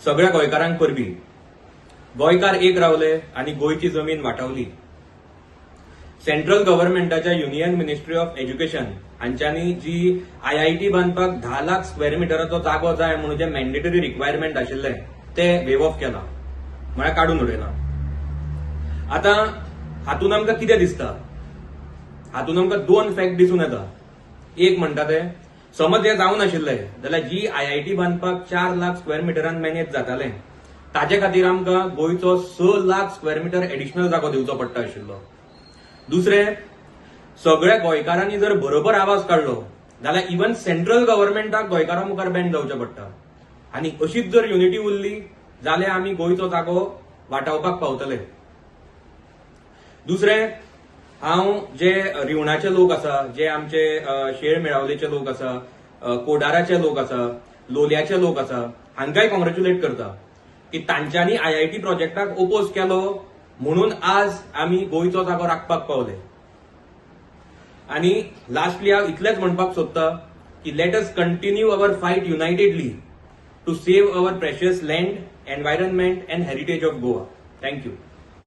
सगळ्या गोंयकारांक परबी. गोंयकार एक रावले आणि गोंयची जमीन वाटावली. सेंट्रल गव्हर्नमेंटाच्या युनियन मिनिस्ट्री ऑफ एज्युकेशन हांच्यांनी जी IIT बांदपाक 10 लाख स्क्वेअर मिटराचो जागो जाय म्हणून जे मॅन्डेटरी रिक्वायरमेंट आशिल्ले ते वेव ऑफ केला, म्हळ्यार काडून उडयला. आता हातून आमकां कितें दिसता? हातून आमकां दोन फॅक्ट दिसून येता. एक म्हणटा ते, समज हे जावन आशिल्ले जाल्यार जी IIT बांदपाक 4 लाख स्क्वेअर मिटरान मॅनेज जाताले ताचे खातीर आमकां गोंयचो 6 लाख स्क्वेअर मिटर एडिशनल जागो दिवचो पडटा आशिल्लो. दुसरे, सगळ्या गोंयकारांनी जर बरोबर आवाज काडलो जाल्यार इवन सेंट्रल गव्हर्नमेंटाक गोंयकारां मुखार बँड जावचें पडटा. आनी अशीच जर युनिटी उरली जाल्यार आमी गोंयचो जागो वाटावपाक पावतले. दुसरे, हांव जे रिवणाचे लोक आसा, जे आमचे शेळ मेळावलेचे लोक आसा, कोडाराचे लोक आसा, लोलयाचे लोक आसा, हांकांय कॉंग्रॅच्युलेट करता की तांच्यांनी IIT प्रोजेक्टाक ओपोज केलो म्हणून आज आमी गोंयचो जागो राखपाक पावले. आनी लास्टली हांव इतलेंच म्हणपाक सोदतां की let us continue our fight unitedly to save our precious land, environment and heritage of Goa. Thank you.